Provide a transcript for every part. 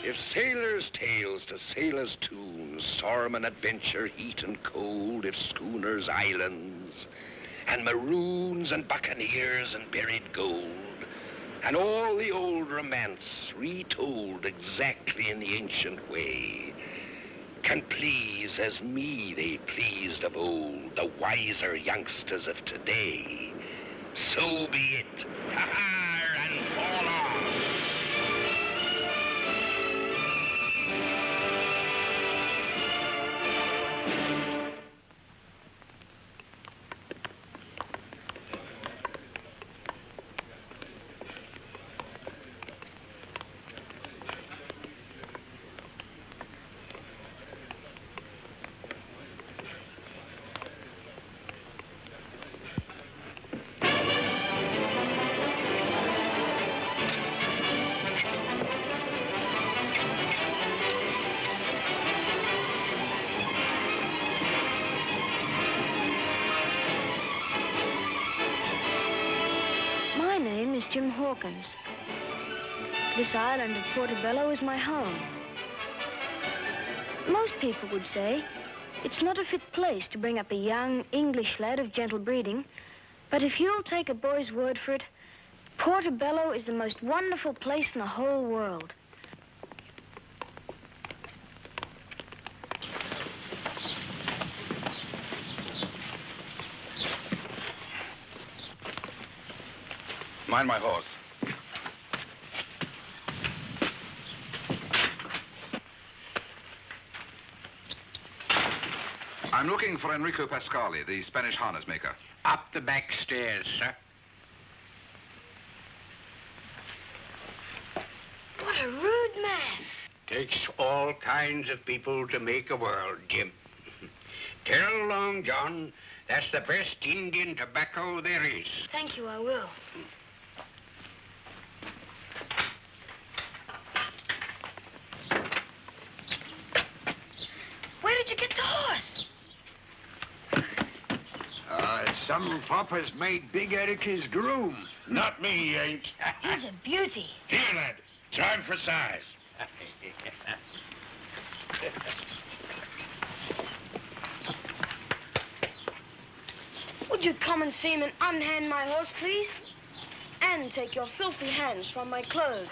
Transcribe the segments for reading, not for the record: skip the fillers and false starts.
If sailors' tales to sailors' tunes, storm and adventure, heat and cold, if schooners, islands, and maroons and buccaneers and buried gold, and all the old romance retold exactly in the ancient way, can please as me they pleased of old, the wiser youngsters of today, so be it. Ha-ha, and fall off. Jim Hawkins. This island of Portobello is my home. Most people would say it's not a fit place to bring up a young English lad of gentle breeding, but if you'll take a boy's word for it, Portobello is the most wonderful place in the whole world. Mind my horse. I'm looking for Enrico Pasquale, the Spanish harness maker. Up the back stairs, sir. What a rude man. Takes all kinds of people to make a world, Jim. Tell Long John that's the best Indian tobacco there is. Thank you, I will. Where did you get the horse? Some fop has made Big Eric his groom. Not me, he ain't. He's a beauty. Here, lad. Time for size. Would you come and see him and unhand my horse, please? And take your filthy hands from my clothes.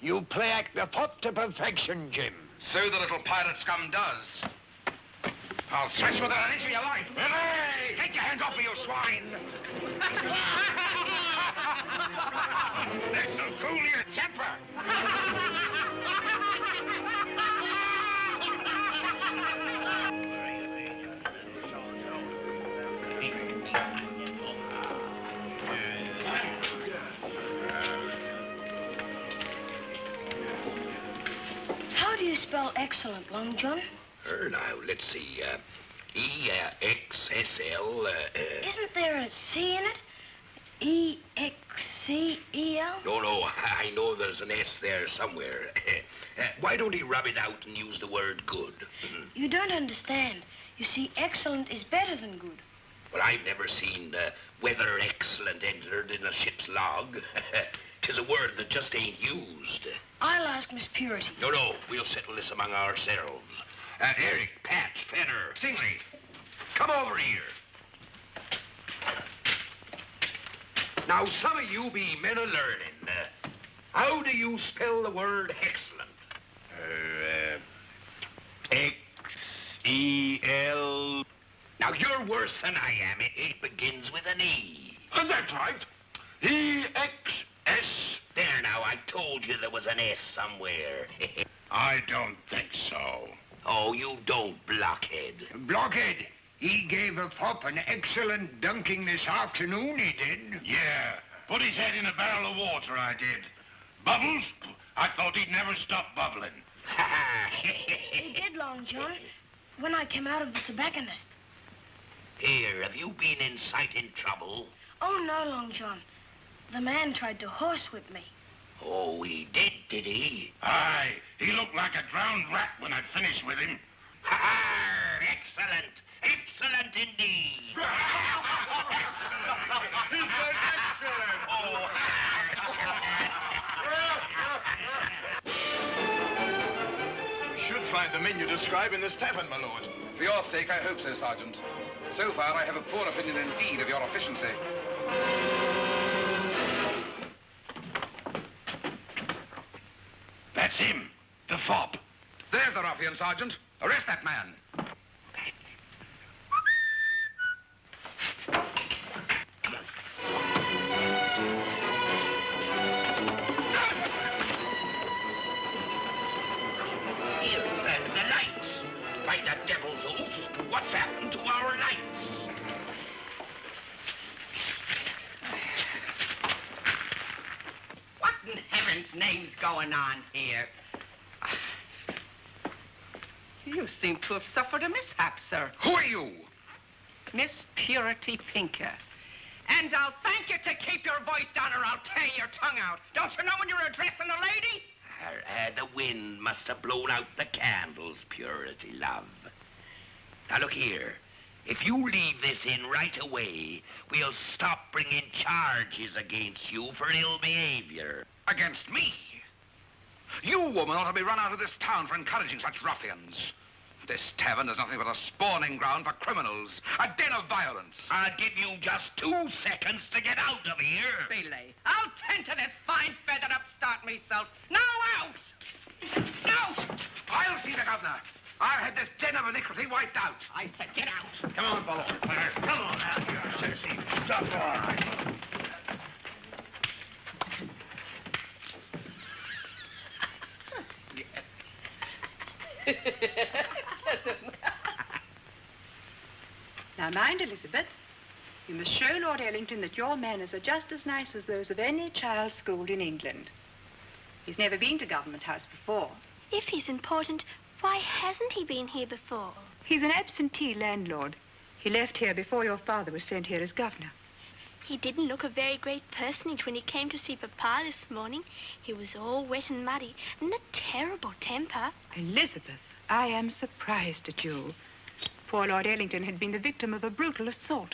You play act the fop to perfection, Jim. So the little pirate scum does. I'll smash with an inch of your life. Hey! Take your hands off me, you swine! This'll cool your temper. How do you spell excellent, Long John? Now, let's see. E-X-S-L. Isn't there a C in it? E-X-C-E-L? No, I know there's an S there somewhere. Why don't he rub it out and use the word good? You don't understand. You see, excellent is better than good. Well, I've never seen whether excellent entered in a ship's log. 'Tis a word that just ain't used. I'll ask Miss Purity. No, we'll settle this among ourselves. Eric, Pat, Fenner, Stingley, come over here. Now, some of you be men of learning. How do you spell the word excellent? X-E-L... Now, you're worse than I am. It begins with an E. That's right. E-X-S... There now, I told you there was an S somewhere. I don't think so. Oh, you don't, blockhead. Blockhead, he gave a fop an excellent dunking this afternoon, he did. Yeah, put his head in a barrel of water, I did. Bubbles? I thought he'd never stop bubbling. He did, Long John, when I came out of the tobacconist. Here, have you been in sight in trouble? Oh, no, Long John. The man tried to horsewhip me. Oh, he did he? Aye, he looked like a drowned rat when I'd finished with him. Ha-ha! Excellent! Excellent indeed! Excellent! Oh, the men you describe in this tavern, my lord. For your sake, I hope so, Sergeant. So far, I have a poor opinion indeed of your efficiency. That's him, the fop. There's the ruffian, Sergeant. Arrest that man. The lights! By the devil's oath, what's happened to our lights? What in heaven's name's going on here? You seem to have suffered a mishap, sir. Who are you? Miss Purity Pinker. And I'll thank you to keep your voice down or I'll tear your tongue out. Don't you know when you're addressing a lady? The wind must have blown out the candles, Purity, love. Now, look here. If you leave this in right away, we'll stop bringing charges against you for ill behavior. Against me? You, woman, ought to be run out of this town for encouraging such ruffians. This tavern is nothing but a spawning ground for criminals, a den of violence. I'll give you just 2 seconds to get out of here. Belay, I'll tend to this fine feathered upstart myself. Now out! Out! I'll see the governor. I'll have this den of iniquity wiped out. I said get out. Come on, fellow. Come on now. Stop. All right. Now mind, Elizabeth, you must show Lord Ellington that your manners are just as nice as those of any child schooled in England. He's never been to Government House before. If he's important, why hasn't he been here before? He's an absentee landlord. He left here before your father was sent here as governor. He didn't look a very great personage when he came to see Papa this morning. He was all wet and muddy and a terrible temper. Elizabeth, I am surprised at you. Poor Lord Ellington had been the victim of a brutal assault.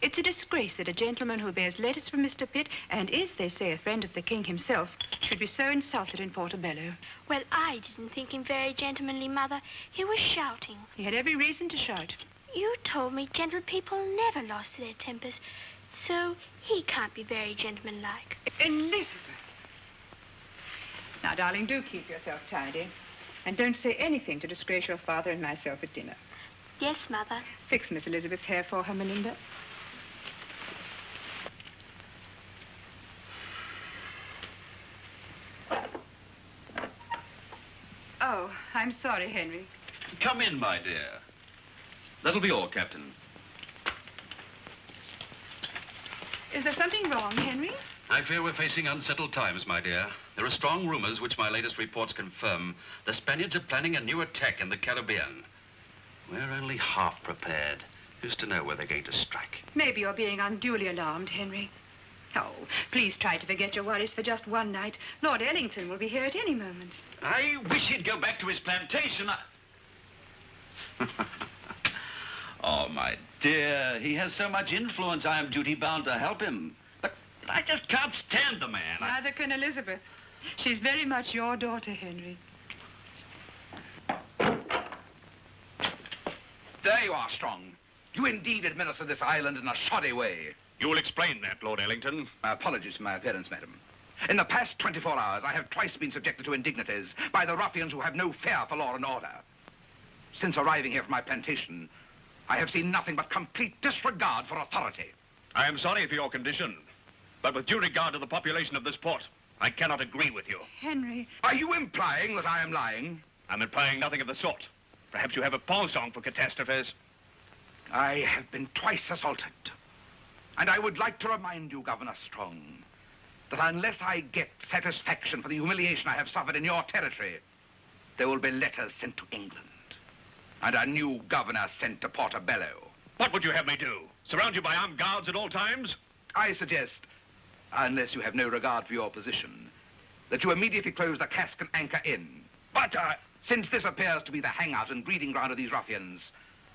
It's a disgrace that a gentleman who bears letters from Mr. Pitt and is, they say, a friend of the king himself should be so insulted in Portobello. Well, I didn't think him very gentlemanly, Mother. He was shouting. He had every reason to shout. You told me gentle people never lost their tempers, so he can't be very gentlemanlike. Elizabeth! Now, darling, do keep yourself tidy. And don't say anything to disgrace your father and myself at dinner. Yes, Mother. Fix Miss Elizabeth's hair for her, Melinda. Oh, I'm sorry, Henry. Come in, my dear. That'll be all, Captain. Is there something wrong, Henry? I fear we're facing unsettled times, my dear. There are strong rumors, which my latest reports confirm, the Spaniards are planning a new attack in the Caribbean. We're only half prepared. Who's to know where they're going to strike? Maybe you're being unduly alarmed, Henry. Oh, please try to forget your worries for just one night. Lord Ellington will be here at any moment. I wish he'd go back to his plantation. Oh, my dear, he has so much influence, I am duty-bound to help him. But I just can't stand the man. Neither can Elizabeth. She's very much your daughter, Henry. There you are, Strong. You indeed administer this island in a shoddy way. You will explain that, Lord Ellington. My apologies for my appearance, madam. In the past 24 hours, I have twice been subjected to indignities by the ruffians who have no fear for law and order. Since arriving here from my plantation, I have seen nothing but complete disregard for authority. I am sorry for your condition, but with due regard to the population of this port, I cannot agree with you. Henry. Are you implying that I am lying? I'm implying nothing of the sort. Perhaps you have a penchant for catastrophes. I have been twice assaulted. And I would like to remind you, Governor Strong, that unless I get satisfaction for the humiliation I have suffered in your territory, there will be letters sent to England and a new governor sent to Portobello. What would you have me do? Surround you by armed guards at all times? I suggest, unless you have no regard for your position, that you immediately close the Cask and Anchor Inn. But, since this appears to be the hangout and breeding ground of these ruffians,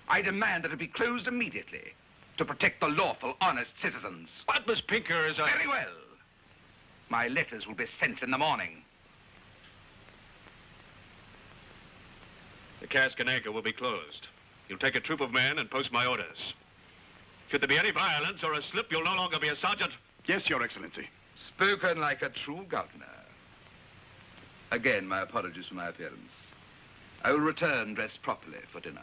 I demand that it be closed immediately to protect the lawful, honest citizens. But Miss Pinker is a... Very well. My letters will be sent in the morning. The Cask and Anchor will be closed. You'll take a troop of men and post my orders. Should there be any violence or a slip, you'll no longer be a sergeant. Yes, Your Excellency. Spoken like a true governor. Again, my apologies for my appearance. I will return dressed properly for dinner.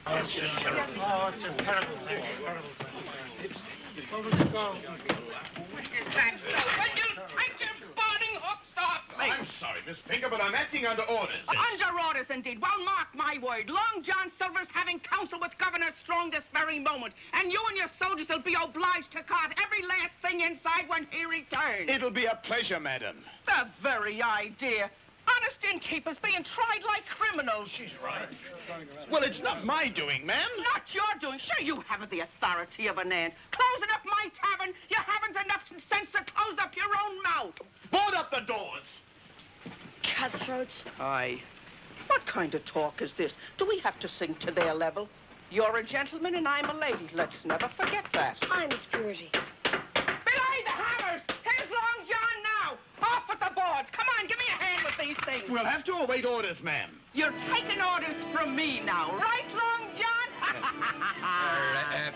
Oh, it's a terrible thing. I'm sorry, Miss Pinker, but I'm acting under orders. Under orders, indeed. Well, mark my word. Long John Silver's having counsel with Governor Strong this very moment. And you and your soldiers will be obliged to cart every last thing inside when he returns. It'll be a pleasure, madam. The very idea. Honest innkeepers being tried like criminals. She's right. Well, it's not my doing, ma'am. Not your doing. Sure, you haven't the authority of an ant. Closing up my tavern, you haven't enough sense to close up your own mouth. Board up the doors. Cutthroats. Aye. What kind of talk is this? Do we have to sink to their level? You're a gentleman and I'm a lady. Let's never forget that. I'm Miss Purity. Belay the hammers! Here's Long John now! Off at the boards! Come on, give me a hand with these things. We'll have to await orders, ma'am. You're taking orders from me now, right, Long John?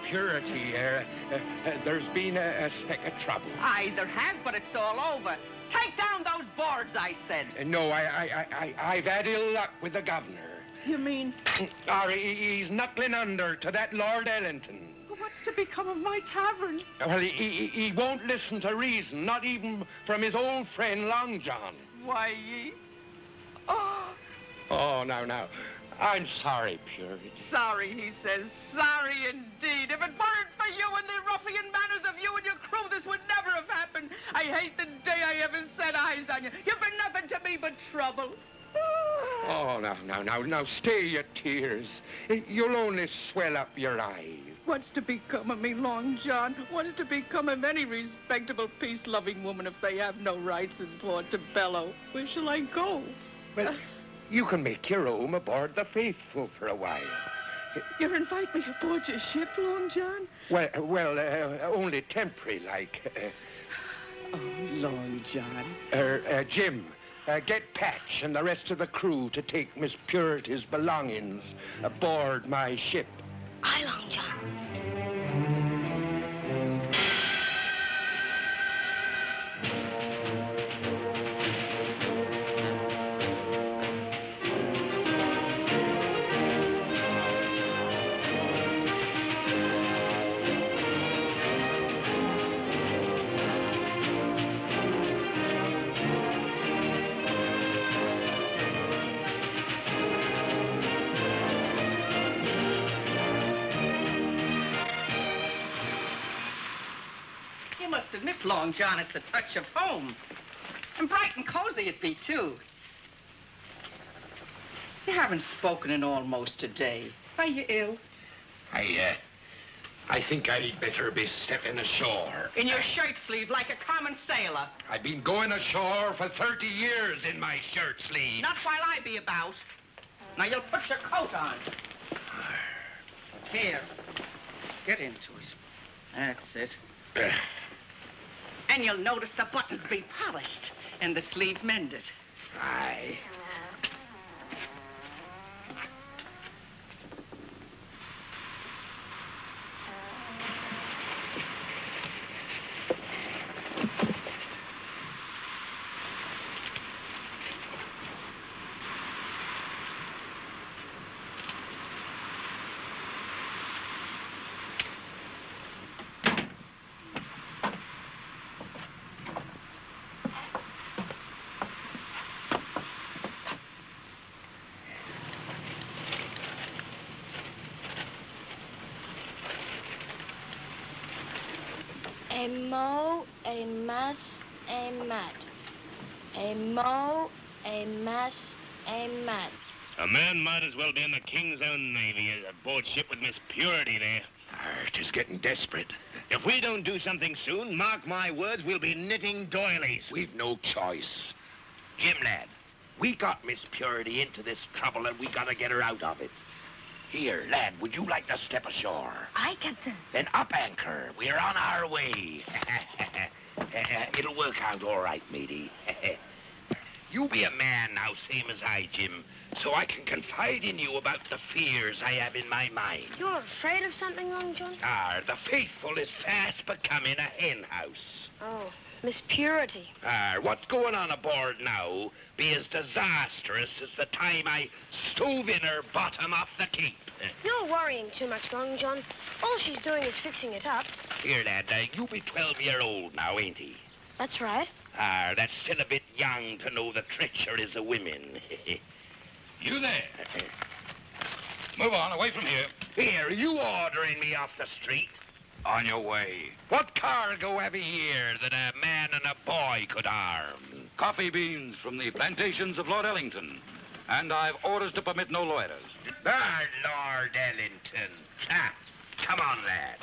Purity, there's been a speck of trouble. Aye, there has, but it's all over. Take down those boards, I said. No, I've had ill luck with the governor. You mean? He's knuckling under to that Lord Ellington. What's to become of my tavern? Well, he won't listen to reason, not even from his old friend Long John. Why, Oh, now. I'm sorry, Purity. Sorry, he says. Sorry indeed. If it weren't for you and the ruffian manners of you and your crew, this would never have happened. I hate the day I ever set eyes on you. You've been nothing to me but trouble. Oh, now, stay your tears. You'll only swell up your eyes. What's to become of me, Long John? What's to become of any respectable, peace-loving woman if they have no rights as Portobello? Where shall I go? Well, you can make your home aboard the Faithful for a while. You invite me aboard your ship, Long John? Well, only temporary, like. Oh, Long John. Jim, get Patch and the rest of the crew to take Miss Purity's belongings aboard my ship. Aye, Long John. Admit, Long John, it's a touch of home. And bright and cozy it be, too. You haven't spoken in almost a day. Are you ill? I think I'd better be stepping ashore. In your shirt sleeve like a common sailor. I've been going ashore for 30 years in my shirt sleeve. Not while I be about. Now, you'll put your coat on. Here. Get into it. That's it. And you'll notice the buttons be polished and the sleeve mended. Aye. A mo, a mas, a mat. A mo, a mas, a mat. A man might as well be in the King's Own Navy aboard ship with Miss Purity there. It is getting desperate. If we don't do something soon, mark my words, we'll be knitting doilies. We've no choice. Jim, lad, we got Miss Purity into this trouble and we gotta get her out of it. Here, lad, would you like to step ashore? Aye, Captain. Then up anchor. We're on our way. It'll work out all right, matey. You be a man now, same as I, Jim, so I can confide in you about the fears I have in my mind. You're afraid of something, Long John? The faithful is fast becoming a hen house. Oh, Miss Purity. What's going on aboard now be as disastrous as the time I stove in her bottom off the Cape. You're worrying too much, Long John. All she's doing is fixing it up. Here, lad, you be 12-year-old now, ain't he? That's right. That's still a bit young to know the treacheries of women. You there. Move on, away from here. Here, you ordering me off the street? On your way. What cargo have you here that a man and a boy could harm? Coffee beans from the plantations of Lord Ellington. And I've orders to permit no loiters. Lord Ellington. Come on, lad.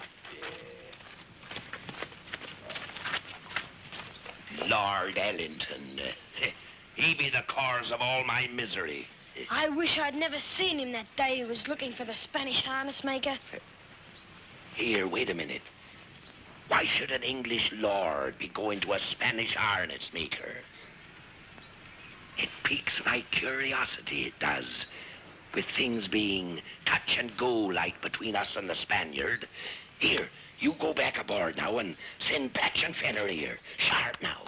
Lord Ellington. He be the cause of all my misery. I wish I'd never seen him that day he was looking for the Spanish harness maker. Here, wait a minute. Why should an English lord be going to a Spanish harness maker? It piques my curiosity, it does. With things being touch and go like between us and the Spaniard. Here, you go back aboard now and send Patch and Fenner here. Sharp now.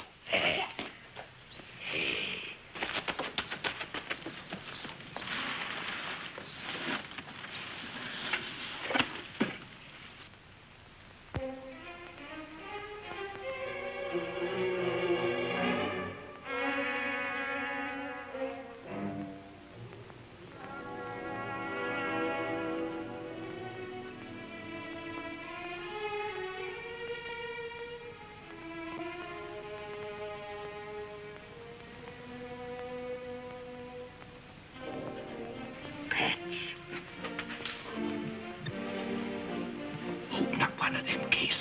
Open up one of them cases.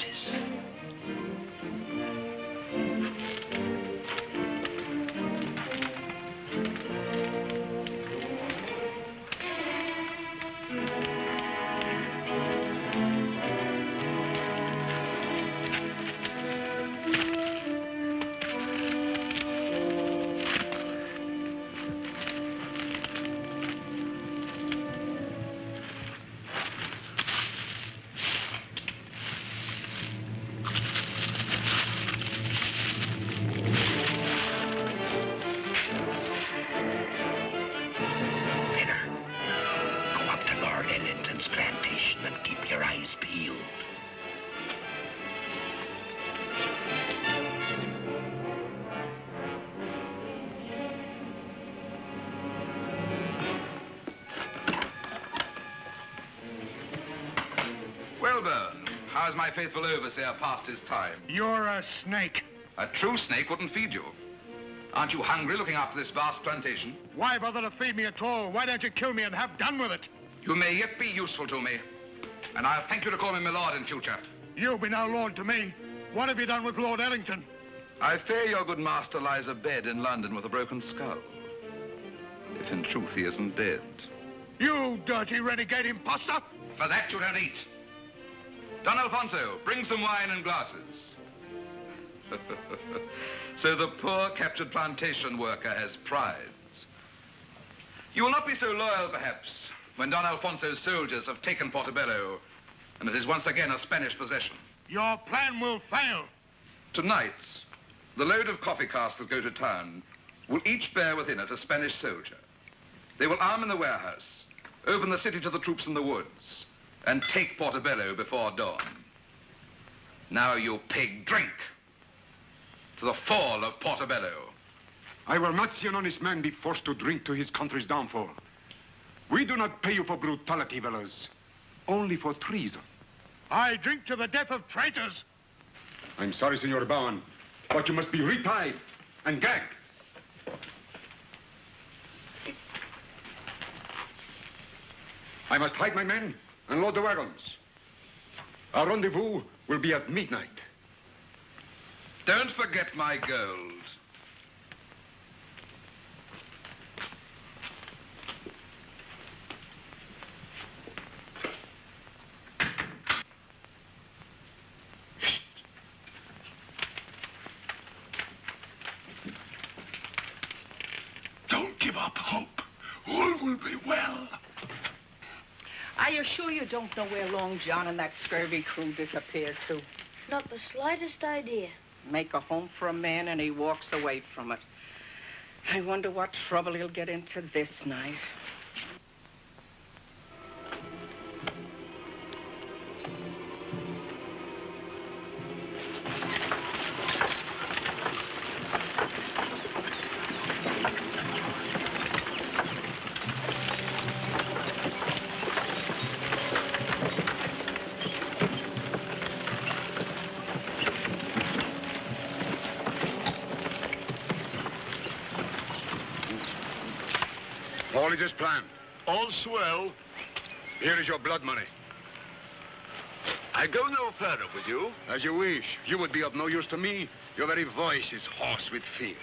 Plantation and keep your eyes peeled. Wellburn, how's my faithful overseer past his time? You're a snake. A true snake wouldn't feed you. Aren't you hungry looking after this vast plantation? Why bother to feed me at all? Why don't you kill me and have done with it? You may yet be useful to me, and I'll thank you to call me my lord in future. You'll be no lord to me. What have you done with Lord Ellington? I fear your good master lies abed in London with a broken skull. If in truth he isn't dead. You dirty renegade imposter! For that you don't eat. Don Alfonso, bring some wine and glasses. So the poor captured plantation worker has prides. You will not be so loyal, perhaps, when Don Alfonso's soldiers have taken Portobello, and it is once again a Spanish possession. Your plan will fail. Tonight, the load of coffee casks that go to town will each bear within it a Spanish soldier. They will arm in the warehouse, open the city to the troops in the woods, and take Portobello before dawn. Now, you pig, drink to the fall of Portobello. I will not see an honest man be forced to drink to his country's downfall. We do not pay you for brutality, fellows, only for treason. I drink to the death of traitors. I'm sorry, Senor Bowen, but you must be retied and gagged. I must hide my men and load the wagons. Our rendezvous will be at midnight. Don't forget my gold. will be well. Are you sure you don't know where Long John and that scurvy crew disappeared to? Not the slightest idea. Make a home for a man and he walks away from it. I wonder what trouble he'll get into this night. All is as planned. All swell. Here is your blood money. I go no further with you. As you wish. You would be of no use to me. Your very voice is hoarse with fear.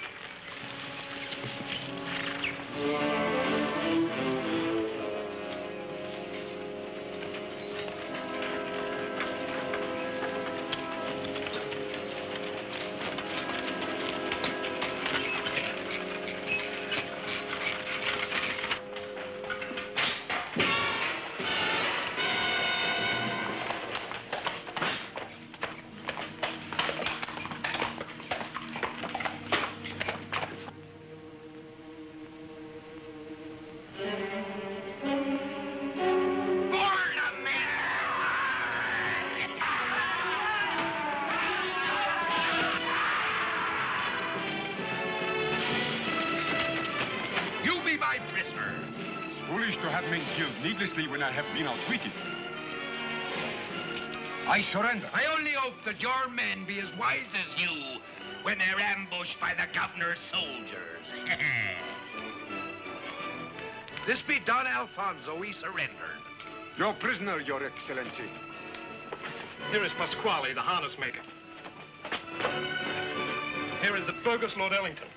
Foolish to have men killed needlessly when I have been outwitted. I surrender. I only hope that your men be as wise as you when they're ambushed by the governor's soldiers. This be Don Alfonso, he surrendered. Your prisoner, Your Excellency. Here is Pasquale, the harness maker. Here is the bogus Lord Ellington.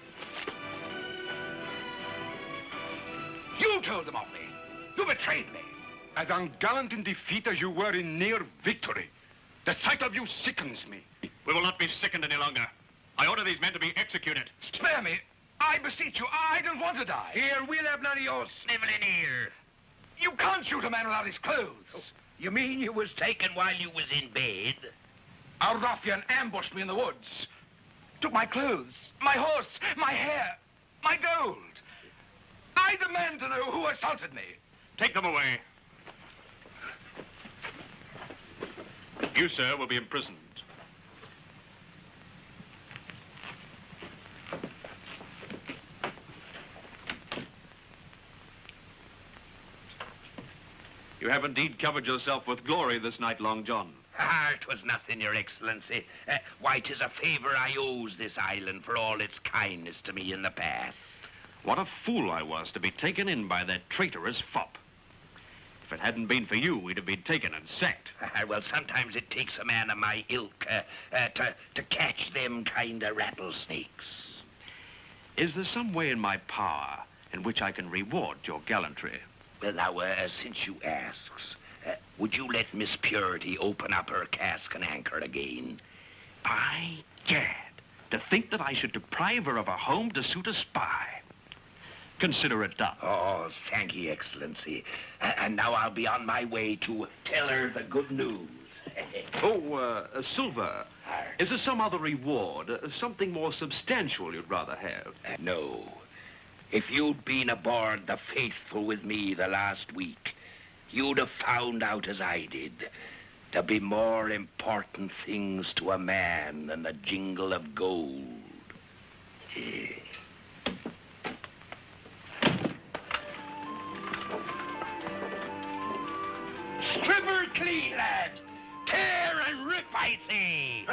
You told them of me. You betrayed me. As ungallant in defeat as you were in near victory. The sight of you sickens me. We will not be sickened any longer. I order these men to be executed. Spare me. I beseech you. I don't want to die. Here, we'll have none of your sniveling here. You can't shoot a man without his clothes. Oh, you mean you was taken while you was in bed? A ruffian ambushed me in the woods. Took my clothes, my horse, my hair, my gold. I demand to know who assaulted me. Take them away. You, sir, will be imprisoned. You have indeed covered yourself with glory this night, Long John. Ah, 'twas nothing, Your Excellency. Why, 'tis a favor I owes this island for all its kindness to me in the past. What a fool I was to be taken in by that traitorous fop. If it hadn't been for you, we'd have been taken and sacked. Well, sometimes it takes a man of my ilk to catch them kind of rattlesnakes. Is there some way in my power in which I can reward your gallantry? Well, now, since you asks, would you let Miss Purity open up her cask and anchor again? By gad, to think that I should deprive her of a home to suit a spy. Consider it done. Oh, thank you, Excellency. And now I'll be on my way to tell her the good news. Silver, is there some other reward, something more substantial you'd rather have? No. If you'd been aboard the Faithful with me the last week, you'd have found out, as I did, to be more important things to a man than the jingle of gold. Strip her clean, lad. Tear and rip, I say.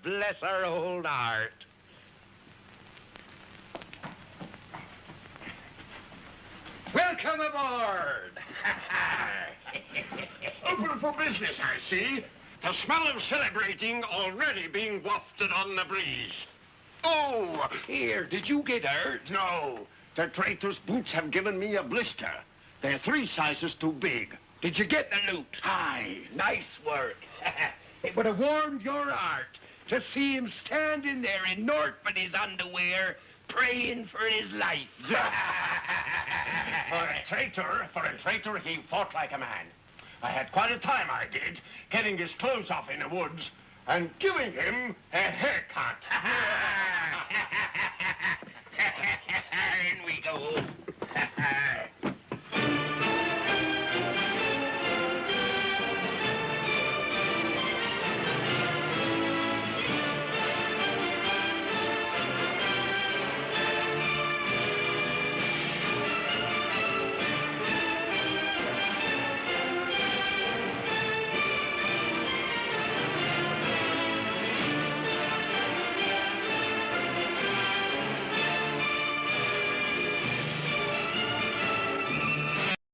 Bless her old heart. Welcome aboard. Open for business, I see. The smell of celebrating already being wafted on the breeze. Oh, here, did you get hurt? No, the traitor's boots have given me a blister. They're 3 sizes too big. Did you get the loot? Aye. Nice work. It would have warmed your heart to see him standing there in Northman's underwear praying for his life. For a traitor, he fought like a man. I had quite a time, I did, getting his clothes off in the woods and giving him a haircut. In we go.